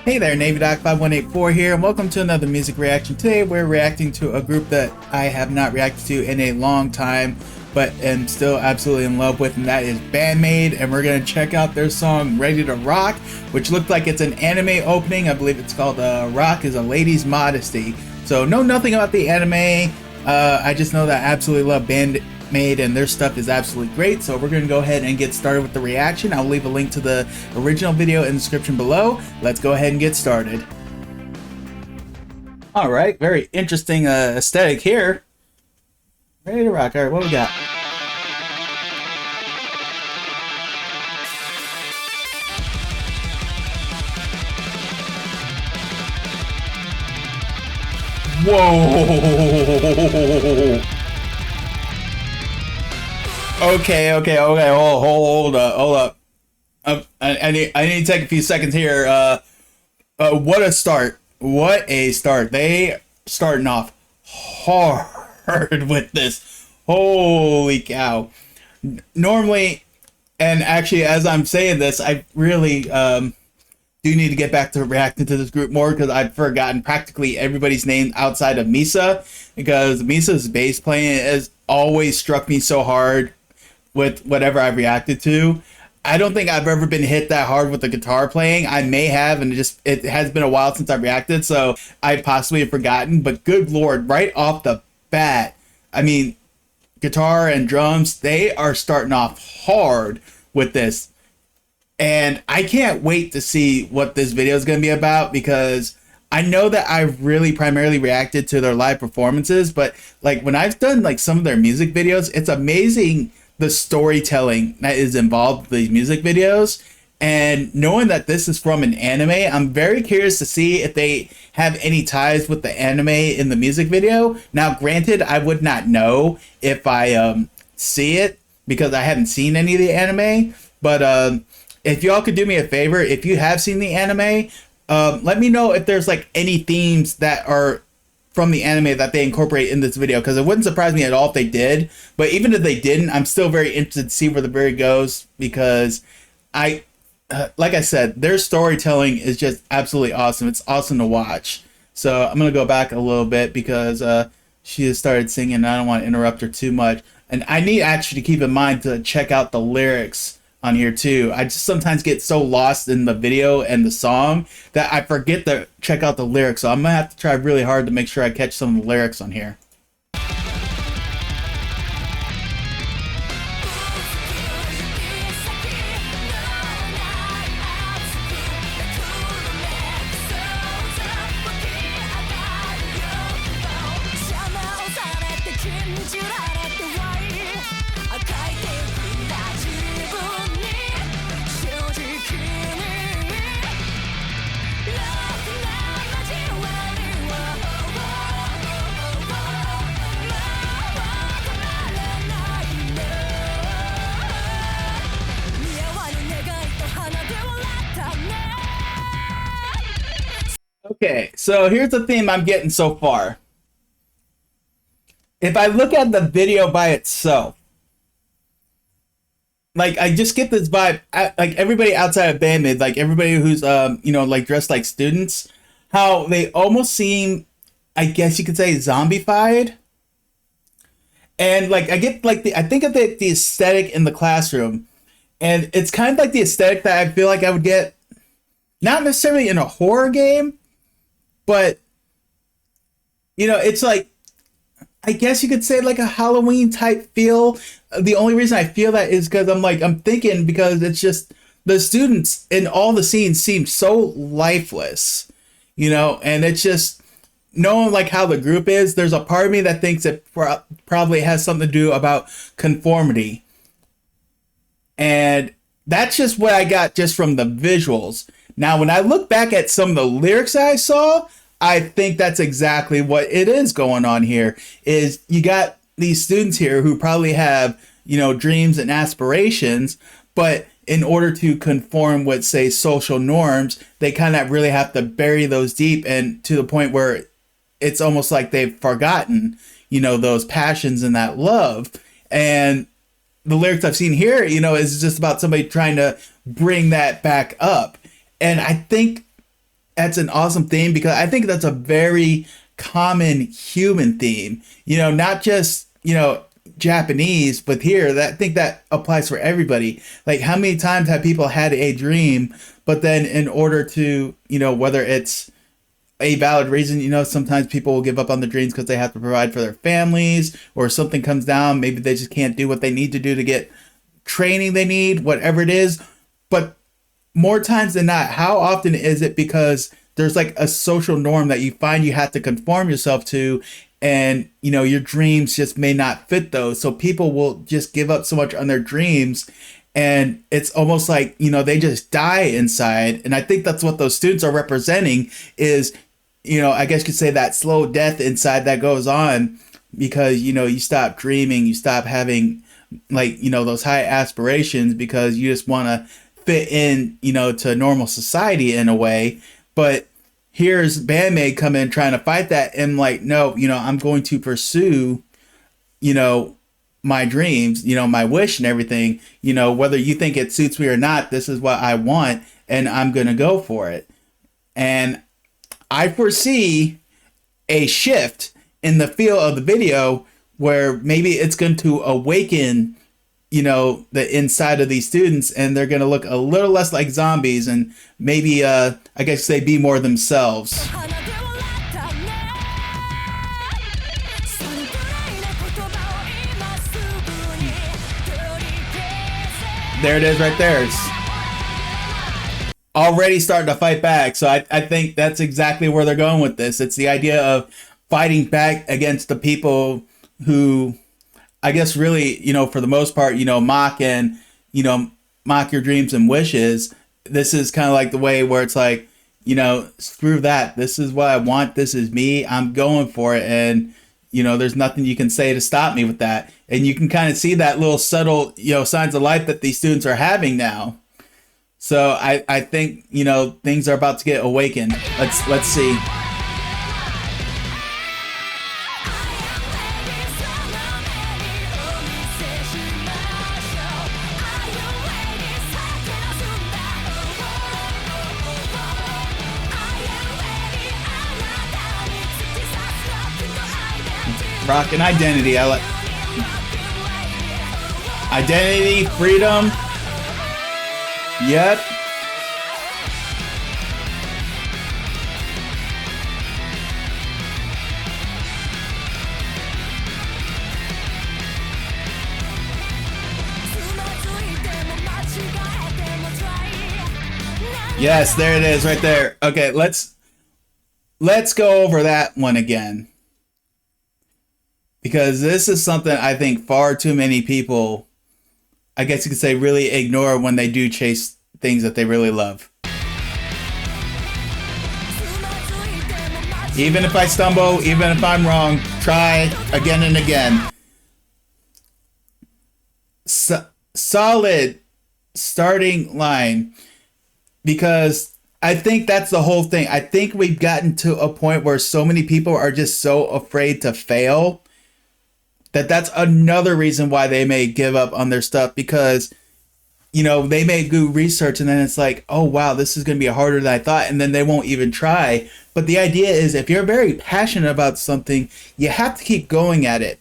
Hey there, NavyDoc5184 here, and welcome to another music reaction. Today we're reacting to a group that I have not reacted to in a long time, but am still absolutely in love with, and that is BAND-MAID, and we're going to check out their song Ready to Rock, which looked like it's an anime opening. I believe it's called Rock is a Lady's Modesty. So know nothing about the anime, I just know that I absolutely love BAND-MAID and their stuff is absolutely great. So we're going to go ahead and get started with the reaction. I'll leave a link to the original video in the description below. Let's go ahead and get started. All right, very interesting aesthetic here. Ready to rock. All right, what we got? Whoa! Okay, hold up. I need to take a few seconds here. What a start! What a start! They starting off hard with this. Holy cow! Normally, and actually, as I'm saying this, I really do need to get back to reacting to this group more because I've forgotten practically everybody's name outside of Misa, because Misa's bass playing has always struck me so hard with whatever I've reacted to. I don't think I've ever been hit that hard with the guitar playing. I may have, and it has been a while since I've reacted, so I possibly have forgotten, but good lord, right off the bat, I mean, guitar and drums, they are starting off hard with this. And I can't wait to see what this video is going to be about, because I know that I've really primarily reacted to their live performances, but like when I've done like some of their music videos, it's amazing the storytelling that is involved with these music videos. And knowing that this is from an anime, I'm very curious to see if they have any ties with the anime in the music video. Now, granted, I would not know if I see it because I haven't seen any of the anime, but if y'all could do me a favor, if you have seen the anime, let me know if there's like any themes that are from the anime that they incorporate in this video, because it wouldn't surprise me at all if they did. But even if they didn't, I'm still very interested to see where the video goes, because like I said, their storytelling is just absolutely awesome. It's awesome to watch. So I'm gonna go back a little bit because she has started singing and I don't want to interrupt her too much. And I need actually to keep in mind to check out the lyrics on here too. I just sometimes get so lost in the video and the song that I forget to check out the lyrics. So I'm gonna have to try really hard to make sure I catch some of the lyrics on here. Okay, so here's the theme I'm getting so far. If I look at the video by itself, like I just get this vibe, like everybody outside of BAND-MAID, like everybody who's you know, like dressed like students, how they almost seem, I guess you could say, zombified. And like I get like I think of the aesthetic in the classroom, and it's kind of like the aesthetic that I feel like I would get not necessarily in a horror game, but you know, it's like, I guess you could say like a Halloween type feel. The only reason I feel that is because I'm thinking because it's just the students in all the scenes seem so lifeless, you know, and it's just knowing like how the group is. There's a part of me that thinks it probably has something to do about conformity, and that's just what I got just from the visuals. Now, when I look back at some of the lyrics that I saw, I think that's exactly what it is going on here. Is you got these students here who probably have, you know, dreams and aspirations, but in order to conform with, say, social norms, they kind of really have to bury those deep, and to the point where it's almost like they've forgotten, you know, those passions and that love. And the lyrics I've seen here, you know, is just about somebody trying to bring that back up. And I think that's an awesome theme because I think that's a very common human theme. Not just, Japanese, but here that I think that applies for everybody. Like how many times have people had a dream, but then in order to, whether it's a valid reason, sometimes people will give up on the dreams because they have to provide for their families or something comes down. Maybe they just can't do what they need to do to get training they need, whatever it is. But more times than not, how often is it because there's like a social norm that you find you have to conform yourself to, and your dreams just may not fit those, so people will just give up so much on their dreams, and it's almost like they just die inside. And I think that's what those students are representing is, I guess you could say that slow death inside that goes on because you stop dreaming, you stop having like those high aspirations because you just want to fit in to normal society in a way. But here's BAND-MAID come in trying to fight that, and like, no, I'm going to pursue my dreams, my wish and everything, whether you think it suits me or not, this is what I want and I'm going to go for it. And I foresee a shift in the feel of the video where maybe it's going to awaken the inside of these students, and they're going to look a little less like zombies and maybe I guess they be more themselves. There it is right there. It's already starting to fight back. So I think that's exactly where they're going with this. It's the idea of fighting back against the people who I guess really, for the most part, mock and, mock your dreams and wishes. This is kind of like the way where it's like, screw that. This is what I want. This is me. I'm going for it. And, there's nothing you can say to stop me with that. And you can kind of see that little subtle, signs of life that these students are having now. So I think, things are about to get awakened. Let's see. Rockin' identity. I like identity, freedom. Yep. Yes, there it is right there. Okay, let's go over that one again. Because this is something I think far too many people, I guess you could say, really ignore when they do chase things that they really love. Even if I stumble, even if I'm wrong, try again and again. Solid starting line. Because I think that's the whole thing. I think we've gotten to a point where so many people are just so afraid to fail that's another reason why they may give up on their stuff, because they may do research and then it's like, oh wow, this is going to be harder than I thought, and then they won't even try. But the idea is, if you're very passionate about something, you have to keep going at it.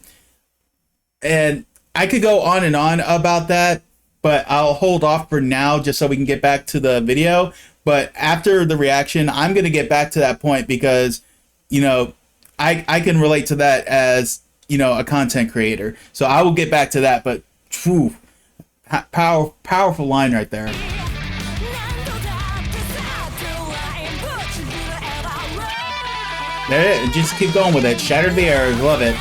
And I could go on and on about that, but I'll hold off for now just so we can get back to the video. But after the reaction, I'm going to get back to that point because I can relate to that as a content creator. So I will get back to that, but whew, powerful line right there. There it is. Just keep going with it. Shatter the Arrows. Love it.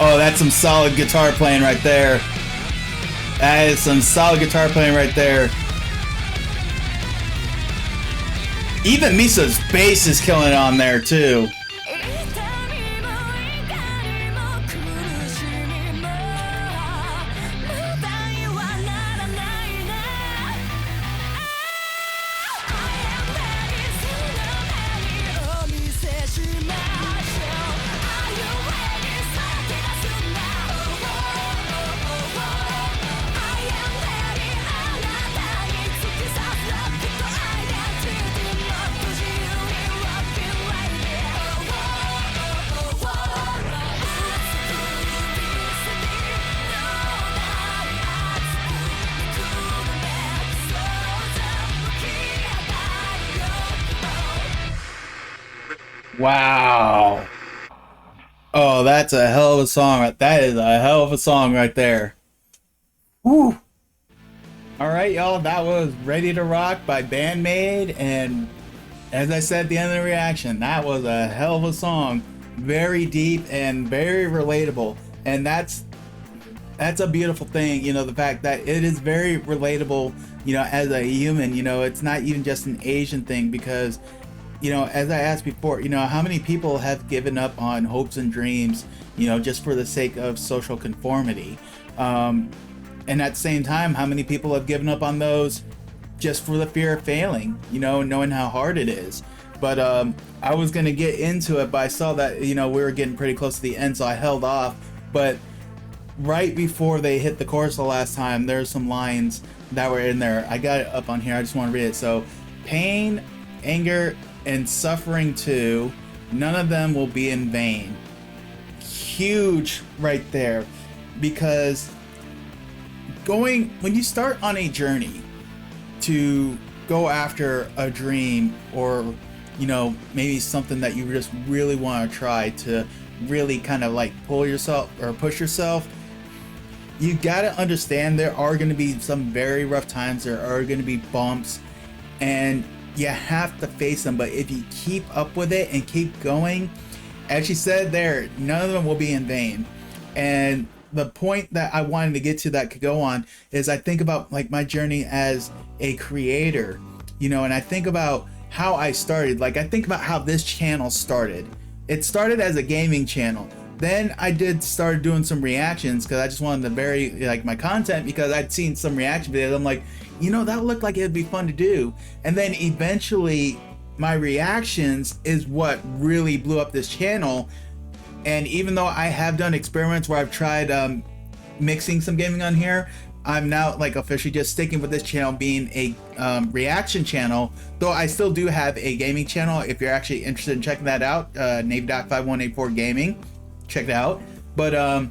Oh, that's some solid guitar playing right there. That is some solid guitar playing right there. Even Misa's bass is killing it on there too. Wow. Oh, that's a hell of a song. That is a hell of a song right there. Woo. All right, y'all. That was Ready to Rock by BAND-MAID. And as I said at the end of the reaction, that was a hell of a song. Very deep and very relatable. And that's a beautiful thing, you know, the fact that it is very relatable, you know, as a human. You know, it's not even just an Asian thing, because you know, as I asked before, you know, how many people have given up on hopes and dreams, you know, just for the sake of social conformity? And at the same time, how many people have given up on those just for the fear of failing, you know, knowing how hard it is? But I was going to get into it, but I saw that, you know, we were getting pretty close to the end, so I held off. But right before they hit the chorus the last time, there's some lines that were in there. I got it up on here. I just want to read it. So, pain, anger, and suffering too, none of them will be in vain. Huge right there, because when you start on a journey to go after a dream, or you know, maybe something that you just really want to try to really kind of like pull yourself or push yourself, you got to understand there are going to be some very rough times, there are going to be bumps, and you have to face them. But if you keep up with it and keep going, as she said there, none of them will be in vain. And the point that I wanted to get to that could go on is I think about like my journey as a creator, you know, and I think about how I started. Like I think about how this channel started. It started as a gaming channel. Then I started doing some reactions because I just wanted to vary like my content, because I'd seen some reaction videos. I'm like, you know, that looked like it'd be fun to do. And then eventually my reactions is what really blew up this channel. And even though I have done experiments where I've tried mixing some gaming on here, I'm now like officially just sticking with this channel being a reaction channel, though I still do have a gaming channel. If you're actually interested in checking that out, NaveDoc5184 Gaming, check it out. But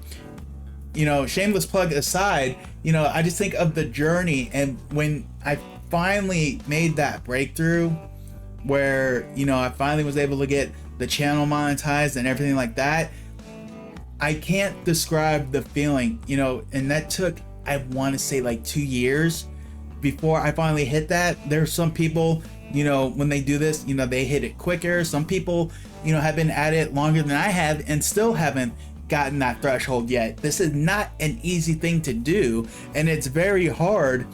you know, shameless plug aside, you know, I just think of the journey, and when I finally made that breakthrough where, you know, I finally was able to get the channel monetized and everything like that, I can't describe the feeling, you know. And that took, I want to say, like 2 years before I finally hit that. There's some people, you know, when they do this, you know, they hit it quicker. Some people, you know, have been at it longer than I have and still haven't gotten that threshold yet. This is not an easy thing to do, and it's very hard,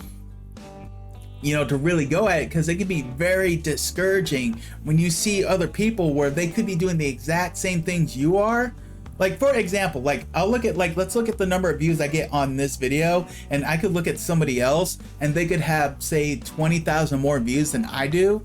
you know, to really go at it, because it can be very discouraging when you see other people where they could be doing the exact same things you are. Like for example, like I'll look at, like, let's look at the number of views I get on this video, and I could look at somebody else and they could have, say, 20,000 more views than I do.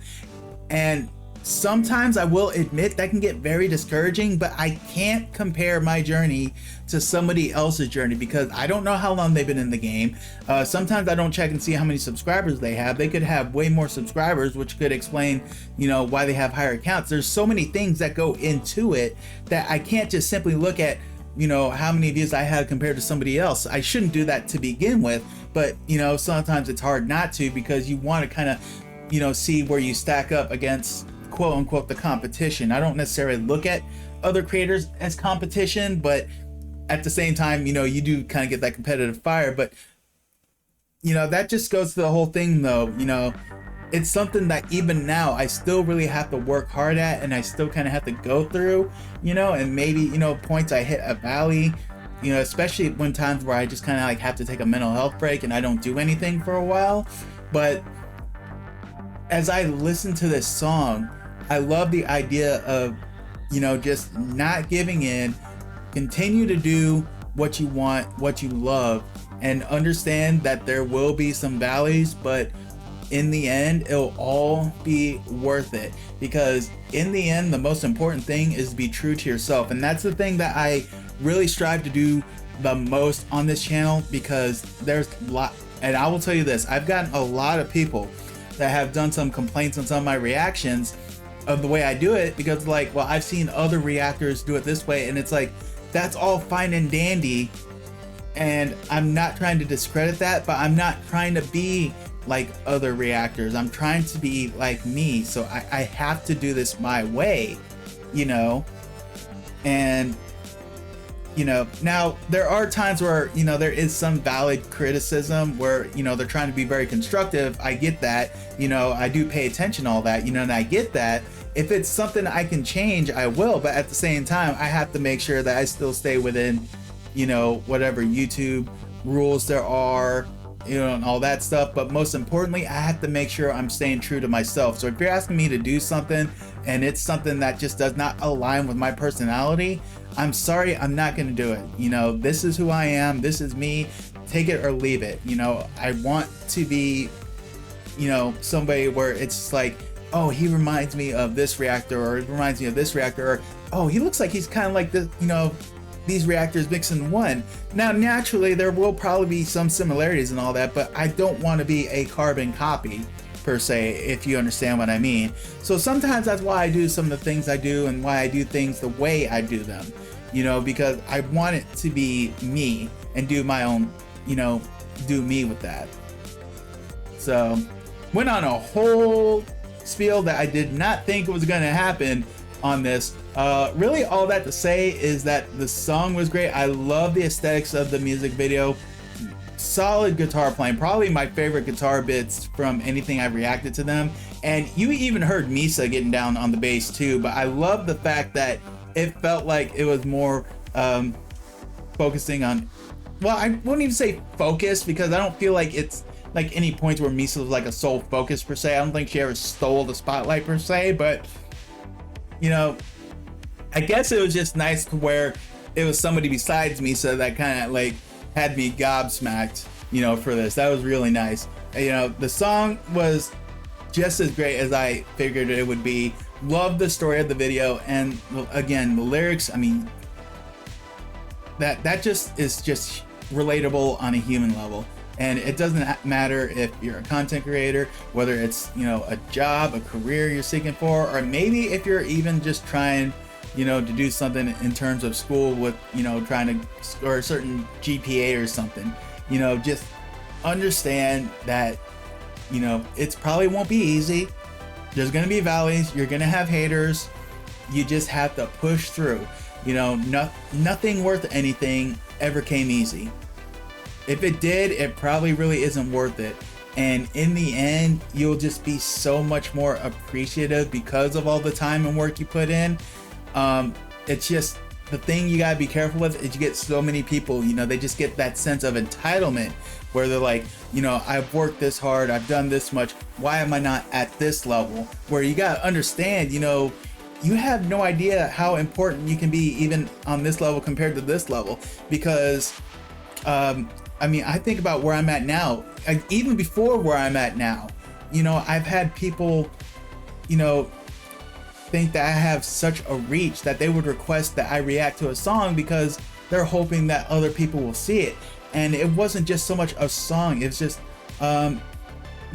And sometimes I will admit that can get very discouraging, but I can't compare my journey to somebody else's journey because I don't know how long they've been in the game. Sometimes I don't check and see how many subscribers they have. They could have way more subscribers, which could explain, you know, why they have higher accounts. There's so many things that go into it that I can't just simply look at, you know, how many views I had compared to somebody else. I shouldn't do that to begin with, but you know, sometimes it's hard not to, because you want to kind of, you know, see where you stack up against, quote unquote, the competition. I don't necessarily look at other creators as competition, but at the same time, you know, you do kind of get that competitive fire. But you know, that just goes to the whole thing though. You know, it's something that even now I still really have to work hard at, and I still kind of have to go through, you know. And maybe, you know, points I hit a valley, you know, especially when times where I just kind of like have to take a mental health break and I don't do anything for a while. But as I listen to this song, I love the idea of, you know, just not giving in, continue to do what you want, what you love, and understand that there will be some valleys, but in the end, it'll all be worth it. Because in the end, the most important thing is to be true to yourself. And that's the thing that I really strive to do the most on this channel, because there's a lot, and I will tell you this, I've gotten a lot of people that have done some complaints on some of my reactions of the way I do it, because like, well, I've seen other reactors do it this way, and it's like, that's all fine and dandy, and I'm not trying to discredit that, but I'm not trying to be like other reactors. I'm trying to be like me, so I have to do this my way, you know. And you know, now there are times where, you know, there is some valid criticism where, you know, they're trying to be very constructive. I get that, you know, I do pay attention to all that, you know, and I get that. If it's something I can change, I will, but at the same time, I have to make sure that I still stay within, you know, whatever YouTube rules there are, you know, and all that stuff. But most importantly, I have to make sure I'm staying true to myself. So if you're asking me to do something and it's something that just does not align with my personality, I'm sorry, I'm not going to do it. You know, this is who I am. This is me. Take it or leave it. You know, I want to be, you know, somebody where it's like, oh, he reminds me of this reactor, or it reminds me of this reactor, or oh, he looks like he's kind of like this, you know, these reactors mixed in one. Now, naturally, there will probably be some similarities and all that, but I don't want to be a carbon copy per se, if you understand what I mean. So sometimes that's why I do some of the things I do and why I do things the way I do them, you know, because I want it to be me and do my own, you know, do me with that. So went on a whole spiel that I did not think was going to happen on this. Really all that to say is that the song was great. I love the aesthetics of the music video. Solid guitar playing, probably my favorite guitar bits from anything I've reacted to them. And you even heard Misa getting down on the bass too, but I love the fact that it felt like it was more focusing on, well, I wouldn't even say focus, because I don't feel like it's like any points where Misa was like a sole focus per se. I don't think she ever stole the spotlight per se, but you know, I guess it was just nice to where it was somebody besides Misa that kind of like had me gobsmacked, you know, for this. That was really nice. You know, the song was just as great as I figured it would be. Love the story of the video, and again, the lyrics, I mean, that just is just relatable on a human level. And it doesn't matter if you're a content creator, whether it's, you know, a job, a career you're seeking for, or maybe if you're even just trying, you know, to do something in terms of school with, you know, trying to score a certain GPA or something, you know, just understand that, you know, it's probably won't be easy. There's going to be valleys. You're going to have haters. You just have to push through. You know, nothing worth anything ever came easy. If it did, it probably really isn't worth it. And in the end, you'll just be so much more appreciative because of all the time and work you put in. It's just the thing you gotta be careful with is you get so many people, you know, they just get that sense of entitlement where they're like, you know, I've worked this hard, I've done this much, why am I not at this level? Where you gotta understand, you know, you have no idea how important you can be even on this level compared to this level. Because I mean, I think about where I'm at now, even before where I'm at now, you know, I've had people, you know, think that I have such a reach that they would request that I react to a song because they're hoping that other people will see it. And it wasn't just so much a song, it's just the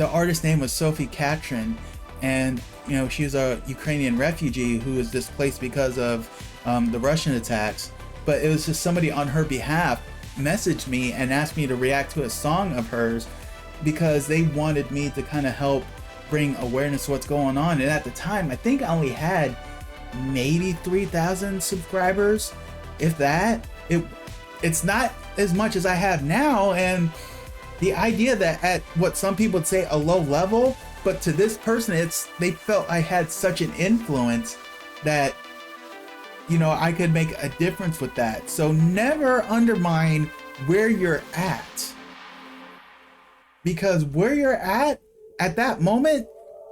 artist's name was Sophie Katrin, and you know, she's a Ukrainian refugee who was displaced because of the Russian attacks. But it was just somebody on her behalf messaged me and asked me to react to a song of hers because they wanted me to kind of help bring awareness to what's going on. And at the time, I think I only had maybe 3,000 subscribers, if that. It's not as much as I have now. And the idea that at what some people would say a low level, but to this person, they felt I had such an influence that you know, I could make a difference with that. So never undermine where you're at, because where you're at that moment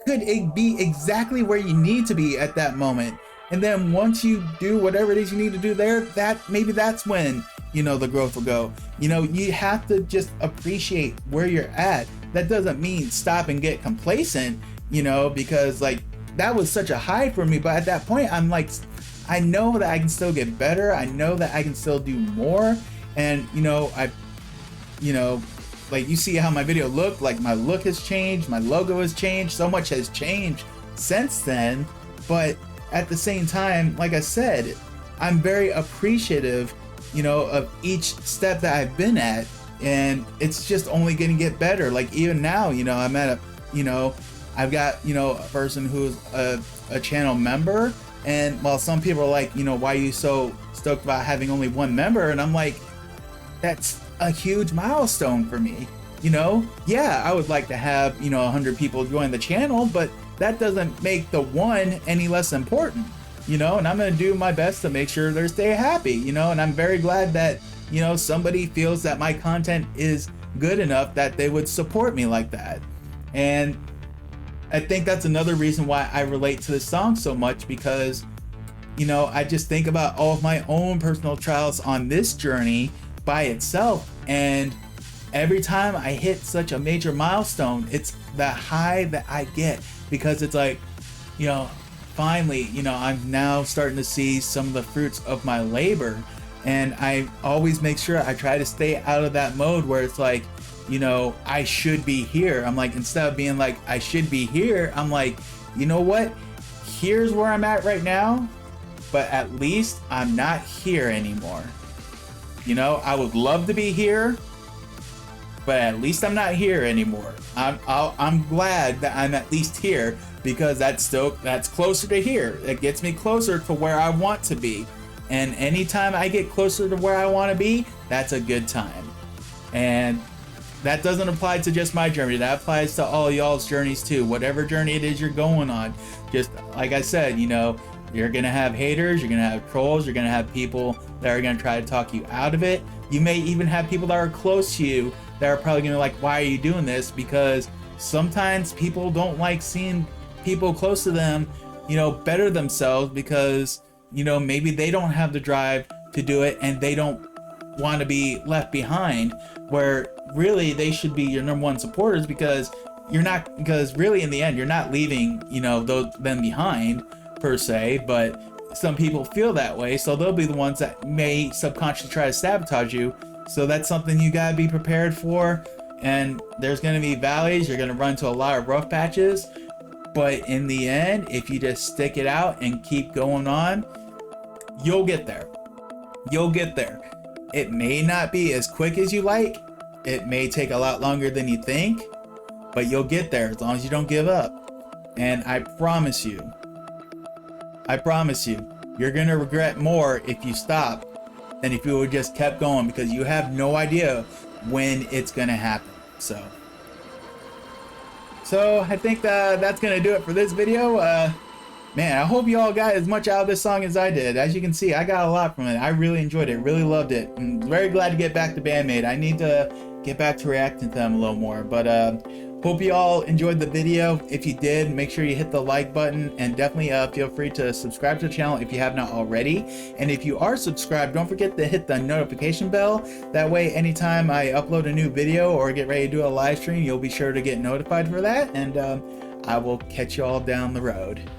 could be exactly where you need to be at that moment. And then once you do whatever it is you need to do there, that maybe that's when, you know, the growth will go. You know, you have to just appreciate where you're at. That doesn't mean stop and get complacent, you know, because like that was such a high for me. But at that point, I'm like, I know that I can still get better. I know that I can still do more. And, you know, like you see how my video looked, like my look has changed, my logo has changed, so much has changed since then. But at the same time, like I said, I'm very appreciative, you know, of each step that I've been at, and it's just only gonna get better. Like even now, you know, I'm at a, you know, I've got, you know, a person who's a channel member, and while some people are like, you know, why are you so stoked about having only one member? And I'm like, that's a huge milestone for me. You know, yeah, I would like to have, you know, 100 people join the channel, but that doesn't make the one any less important, you know, and I'm going to do my best to make sure they stay happy, you know, and I'm very glad that, you know, somebody feels that my content is good enough that they would support me like that. And I think that's another reason why I relate to this song so much, because, you know, I just think about all of my own personal trials on this journey by itself, and every time I hit such a major milestone, it's the high that I get, because it's like, you know, finally, you know, I'm now starting to see some of the fruits of my labor. And I always make sure I try to stay out of that mode where it's like, you know, I should be here. I'm like, instead of being like, I should be here, I'm like, you know what? Here's where I'm at right now, but at least I'm not here anymore. You know, I would love to be here, but at least I'm not here anymore. I'm glad that I'm at least here, because that's closer to here. It gets me closer to where I want to be. And anytime I get closer to where I want to be, that's a good time. And that doesn't apply to just my journey. That applies to all y'all's journeys too. Whatever journey it is you're going on. Just like I said, you know, you're gonna have haters, you're gonna have trolls, you're gonna have people that are gonna try to talk you out of it. You may even have people that are close to you that are probably gonna like, why are you doing this? Because sometimes people don't like seeing people close to them, you know, better themselves, because, you know, maybe they don't have the drive to do it and they don't want to be left behind, where really they should be your number one supporters, because really in the end, you're not leaving, you know, them behind per se, but some people feel that way, so they'll be the ones that may subconsciously try to sabotage you. So that's something you gotta be prepared for. And there's gonna be valleys, you're gonna run into a lot of rough patches, but in the end, if you just stick it out and keep going on, you'll get there. You'll get there. It may not be as quick as you like, it may take a lot longer than you think, but you'll get there as long as you don't give up. And I promise you, you're gonna regret more if you stop than if you would just kept going, because you have no idea when it's gonna happen. So I think that's gonna do it for this video. Man, I hope you all got as much out of this song as I did. As you can see, I got a lot from it. I really enjoyed it, really loved it. I'm very glad to get back to BAND-MAID. I need to get back to reacting to them a little more. But hope you all enjoyed the video. If you did, make sure you hit the like button, and definitely feel free to subscribe to the channel if you have not already. And if you are subscribed, don't forget to hit the notification bell. That way, anytime I upload a new video or get ready to do a live stream, you'll be sure to get notified for that. And I will catch you all down the road.